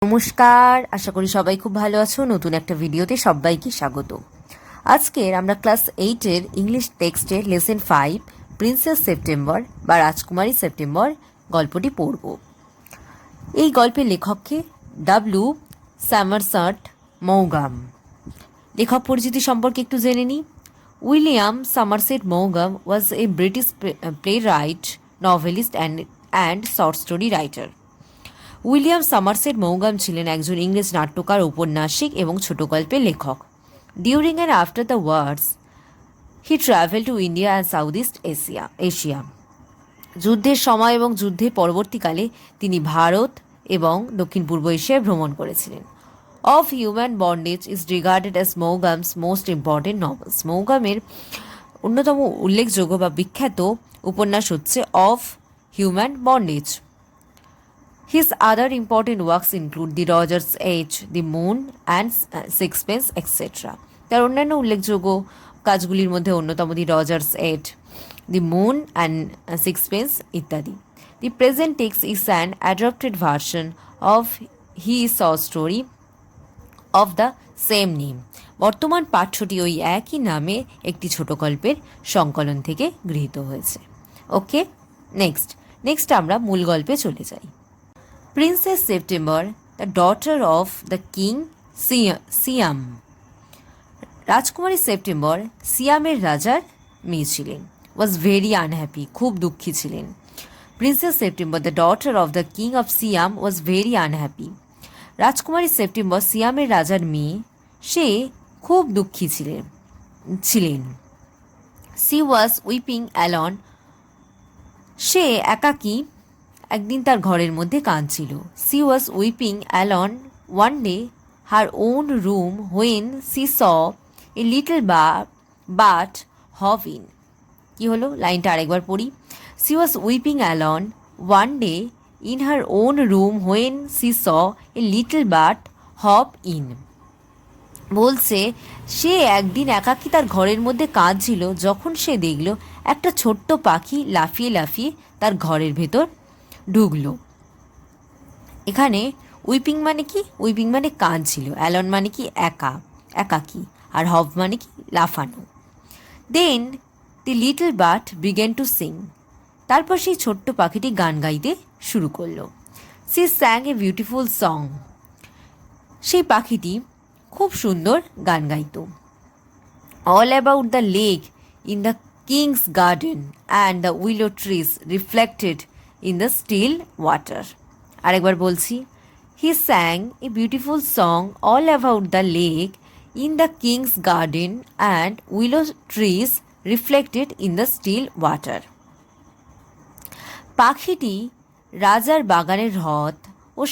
নমস্কার, আশা করি সবাই খুব ভালো আছো। নতুন একটা ভিডিওতে সবাইকে স্বাগত। আজকের আমরা ক্লাস 8-এর ইংলিশ টেক্সটের লেসন 5 প্রিন্সেস সেপ্টেম্বর বা রাজকুমারী সেপ্টেম্বর গল্পটি পড়ব। এই গল্পের লেখককে ডাব্লিউ স্যামারসট মৌগাম। লেখক পরিচিতি সম্পর্কে একটু জেনে নিই। William Somerset মৌগাম was A British play-right, novelist and short story writer. William Somerset মৌগাম ছিলেন একজন ইংরেজ নাট্যকার, ঔপন্যাসিক এবং ছোট গল্পের লেখক। During and after the Wars he travel to India and south east Asia. যুদ্ধের সময় এবং যুদ্ধের পরবর্তীকালে তিনি ভারত এবং দক্ষিণ পূর্ব এশিয়ায় ভ্রমণ করেছিলেন। Of human bondage is regarded as Maugham's most important novels. মৌগামের অন্যতম উল্লেখযোগ্য বা বিখ্যাত উপন্যাস হচ্ছে of human bondage. His other important works include The Rogers Age, The Moon and Sixpence, etc. তার অন্যান্য উল্লেখযোগ্য কাজগুলির মধ্যে অন্যতম the razor's edge, the moon and sixpence ইত্যাদি। The present text is an adapted version of his short story of the same name. বর্তমান পাঠ্যটি ওই একই নামে একটি ছোট গল্পের সংকলন থেকে গৃহীত হয়েছে। ওকে, নেক্সট আমরা মূল গল্পে চলে যাই। Princess September, the daughter of the king Siam. রাজকুমারী সেপ্টেম্বর সিয়ামের রাজার মেয়ে ছিলেন। ওয়াজ ভেরি আনহ্যাপি, খুব দুঃখী ছিলেন। Princess September, the daughter of the king of Siam, was very unhappy. রাজকুমারী সেপ্টেম্বর সিয়ামের রাজার মেয়ে, সে খুব দুঃখী ছিলেন। সি ওয়াজ উইপিং অ্যালন, সে একাকী একদিন তার ঘরের মধ্যে কাঁদছিল। She was weeping alone one day her own room when she saw a little bird hop in. কী হলো, লাইনটা আরেকবার পড়ি। She was weeping alone one day in her own room when she saw a little bird hop in. বলছে সে একদিন একাকী তার ঘরের মধ্যে কাঁদছিল যখন সে দেখল একটা ছোট্ট পাখি লাফিয়ে লাফিয়ে তার ঘরের ভেতর ঢুকলো। এখানে উইপিং মানে কি? উইপিং মানে কাঁদছিল, অ্যালন মানে কি একাকী, আর হভ মানে কি লাফানো। Then the little bird began to sing, তারপর সেই ছোট্ট পাখিটি গান গাইতে শুরু করলো। She sang a beautiful song, সেই পাখিটি খুব সুন্দর গান গাইত। All about the lake in the king's garden and the willow trees reflected in the still water. আরেকবার বলছি। He sang a beautiful song all about the lake in the king's garden and willow trees reflected in the still water. পাখিটি রাজার বাগানের হ্রদ ও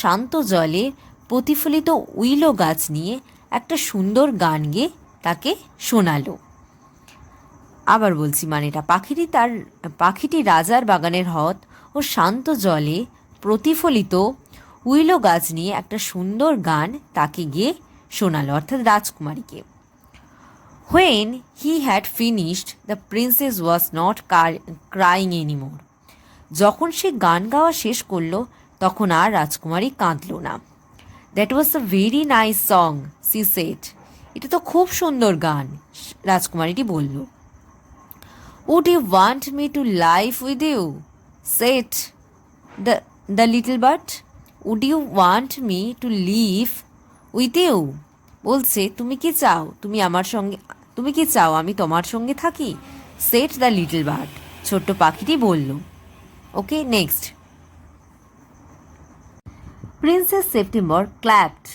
শান্ত জলে প্রতিফলিত উইলো গাছ নিয়ে একটা সুন্দর গান গেয়ে তাকে শোনালো। আবার বলছি মানেটা, পাখিটি রাজার বাগানের হ্রদ ও শান্ত জলে প্রতিফলিত উইলো গাছ নিয়ে একটা সুন্দর গান তাকে গিয়ে শোনালো, অর্থাৎ রাজকুমারীকে। When he had finished the princess was not crying anymore. যখন সে গান গাওয়া শেষ করলো তখন আর রাজকুমারী কাঁদল না। That was a very nice song she said, এটা তো খুব সুন্দর গান, রাজকুমারীটি বলল। Would you want me to live with you? said the little bird. Would you want me to live with you? বলছে তুমি কি চাও আমি তোমার সঙ্গে থাকি? said the little bird, ছোট্ট পাখিটি বলল। Okay, next. Princess September clapped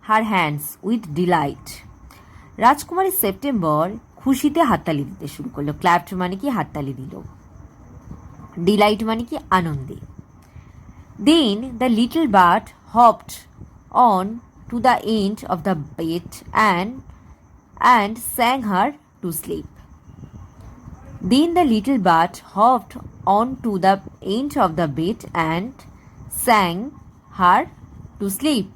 her hands with delight. রাজকুমারী সেপ্টেম্বর খুশিতে হাততালি দিতে শুরু করলো। ক্ল্যাপড মানে কি হাততালি দিল, ডিলাইট মানে কি আনন্দে। Then the little bird hopped on to the end of the bed and sang her to sleep. Then the little bird hopped on to the end of the bed and sang her to sleep.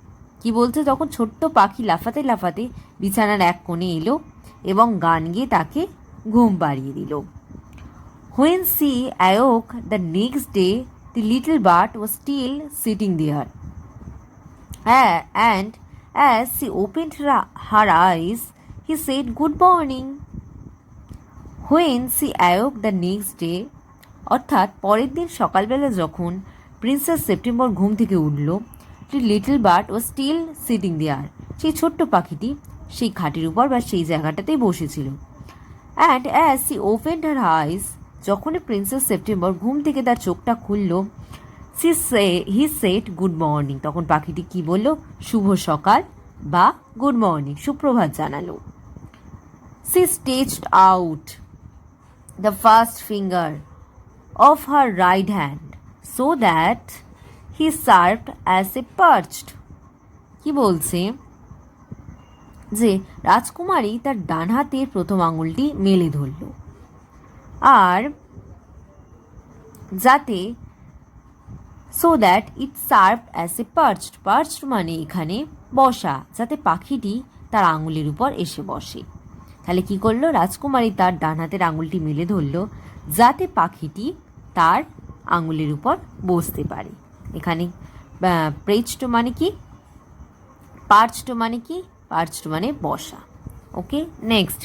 কি বলছে, তখন ছোট্ট পাখি লাফাতে লাফাতে বিছানার এক কোণে এলো এবং গান গেয়ে তাকে ঘুম পাড়িয়ে দিল। When she অ্যাওক the next day, the little bird was still sitting there. And as she opened her eyes, he said, "Good morning." When she awoke the next day, অর্থাৎ পরের দিন সকালবেলা যখন প্রিন্সেস সেপ্টেম্বর ঘুম থেকে উঠল, the little bird was still sitting there. সেই ছোট্ট পাখিটি সেই খাটের উপর বা সেই জায়গাটাতেই বসেছিল। And as she opened her eyes, যখনই প্রিন্সেস সেপ্টেম্বর ঘুম থেকে তার চোখটা খুলল, he said, "Good morning." তখন পাখিটি কি বলল? শুভ সকাল বা গুড মর্নিং, সুপ্রভাত জানালো। She stretched out the first finger of her right hand so that he served as a perched. কি বলছে যে রাজকুমারী তার ডান হাতের প্রথম আঙুলটি মেলে ধরল, আর যাতে so that it served as a perched. perched মানে এখানে বসা, যাতে পাখিটি তার আঙুলের উপর এসে বসে। তাহলে কি করলো? রাজকুমারী তার ডান হাতের আঙুলটি মেলে ধরল যাতে পাখিটি তার আঙুলের উপর বসতে পারে। এখানে প্রেচড মানে কি, পার্চড মানে কি? পার্চড মানে বসা। ওকে, next.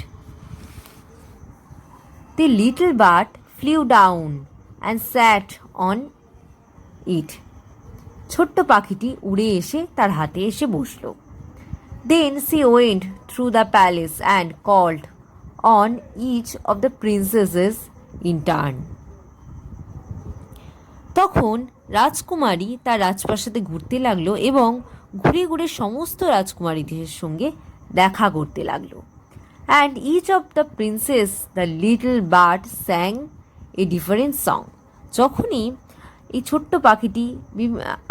The little bird flew down and sat on it. ছোট্ট পাখিটি উড়ে এসে তার হাতে এসে বসল। Then she went through the palace and called on each of the princesses in turn. তখন রাজকুমারী তার রাজপ্রাসাদে ঘুরতে লাগলো এবং ঘুরে ঘুরে সমস্ত রাজকুমারীদের সঙ্গে দেখা করতে লাগলো। And each of the princess, the little bird sang a different song. যখনই এই ছোট্ট পাখিটি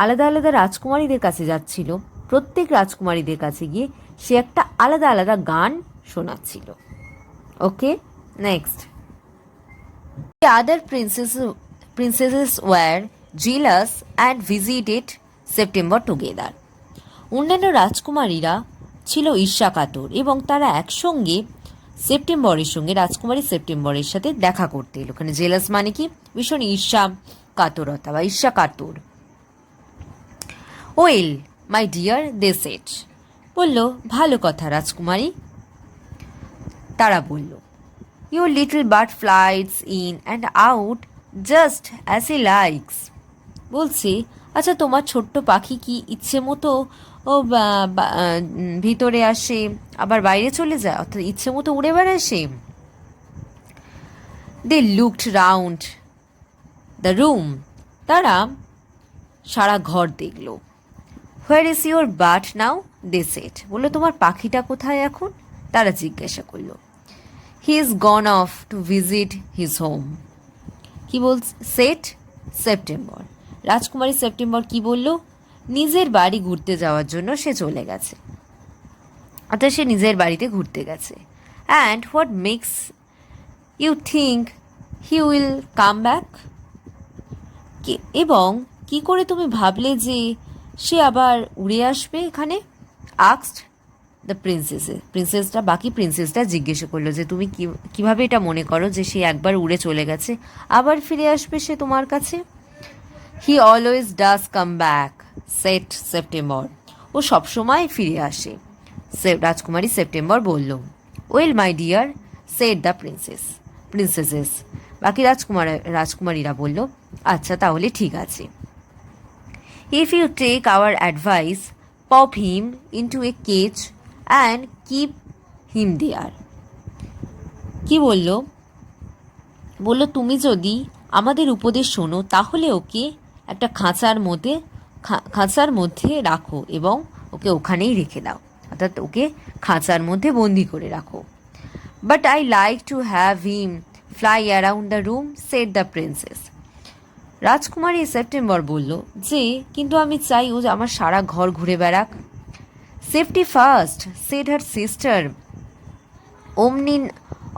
আলাদা আলাদা রাজকুমারীদের কাছে যাচ্ছিল, প্রত্যেক রাজকুমারীদের কাছে গিয়ে সে একটা আলাদা আলাদা গান শোনাচ্ছিল। ওকে, next. The other princesses were jealous and visited September together. অন্যান্য রাজকুমারীরা ছিল ঈর্ষাকাতর এবং তারা একসঙ্গে সেপ্টেম্বরের সঙ্গে, রাজকুমারী সেপ্টেম্বরের সাথে দেখা করতে এলো। ওখানে জেলাস মানে কি? ভীষণ ঈর্ষা কাতরতা বা ঈর্ষা কাতর। Well my dear, they said, বলল, ভালো কথা রাজকুমারী। তারা বলল, your little bird flies in and out just as he likes. বলছে, আচ্ছা তোমার ছোট্ট পাখি কি ইচ্ছে মতো ভিতরে আসে আবার বাইরে চলে যায়, অর্থাৎ ইচ্ছে মতো উড়ে বেড়ায় সে? They looked round the room, তারা সারা ঘর দেখল। Where is your bird now, they said, বললো তোমার পাখিটা কোথায় এখন? তারা জিজ্ঞাসা করল। He is gone off to visit his home. কি বল সেট? সেপ্টেম্বর, রাজকুমারী সেপ্টেম্বর কি বলল? নিজের বাড়ি ঘুরতে যাওয়ার জন্য সে চলে গেছে, অর্থাৎ সে নিজের বাড়িতে ঘুরতে গেছে। And what makes you think he will come back, এবং কি করে তুমি ভাবলে যে সে আবার উড়ে আসবে এখানে? আস্কড দ্য প্রিন্সেসটা, বাকি প্রিন্সেসটা জিজ্ঞেস করলো যে তুমি কিভাবে এটা মনে করো যে সে একবার উড়ে চলে গেছে, আবার ফিরে আসবে সে তোমার কাছে? He always does come back, said September, ও সবসময় ফিরে আসে, রাজকুমারী সেপ্টেম্বর বলল। Well my dear, said the princesses, বাকি রাজকুমারীরা বলল, আচ্ছা তাহলে ঠিক আছে। If you take our advice, pop him into a cage and keep him there. কি বলল? বলল, তুমি যদি আমাদের উপদেশ শোনো তাহলে ওকে একটা খাঁচার মধ্যে রাখো এবং ওকে ওখানেই রেখে দাও, অর্থাৎ ওকে খাঁচার মধ্যে বন্দি করে রাখো। But I like to have him fly around the room, said the princess. রাজকুমারী সেপ্টেম্বর বলল যে, কিন্তু আমি চাই ও আমার সারা ঘর ঘুরে বেড়াক। Safety first, said her sister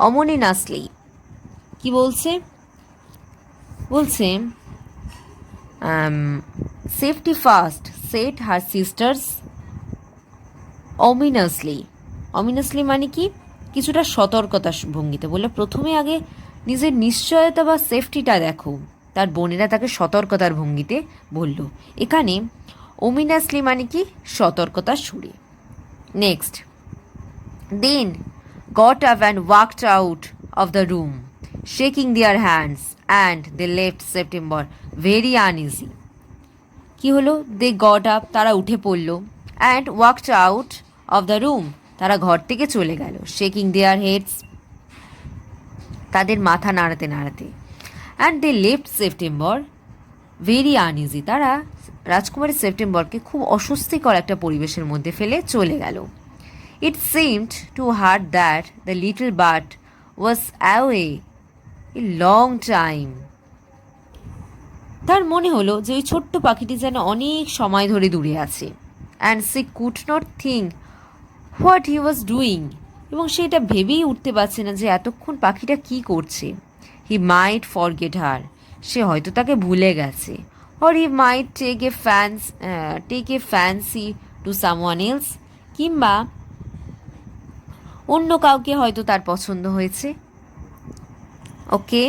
ominously. কি বলছে? Safety first, said her sisters ominously মানে কি? কিছুটা সতর্কতা ভঙ্গিতে বললো, প্রথমে আগে নিজের নিশ্চয়তা বা সেফটিটা দেখো। তার বোনেরা তাকে সতর্কতার ভঙ্গিতে বলল। এখানে ওমিনাসলি মানে কি সতর্কতার সুরে। Next, then got up and walked out of the room shaking their hands and they left September very uneasy. কি হলো? দে গট আপ, তারা উঠে পড়লো, and walked out of the room, তারা ঘর থেকে চলে গেল, শেকিং দেয়ার হেডস, তাদের মাথা নাড়াতে নাড়াতে, and they left September very uneasy, তারা রাজকুমারী সেপ্টেম্বরকে খুব অস্বস্তিকর একটা পরিবেশের মধ্যে ফেলে চলে গেল। ইট seemed to her that the little bird was away a long time. তার মনে হলো যে ওই ছোট্ট পাখিটি যেন অনেক সময় ধরে দূরে আছে। And C could not think what he was doing, এবং সে এটা ভেবেই উঠতে পারছে না যে এতক্ষণ পাখিটা কি করছে। হি মাইট ফরগেট হার, সে হয়তো তাকে ভুলে গেছে। Or he might take a fancy to someone else, কিংবা অন্য কাউকে হয়তো তার পছন্দ হয়েছে। ওকে।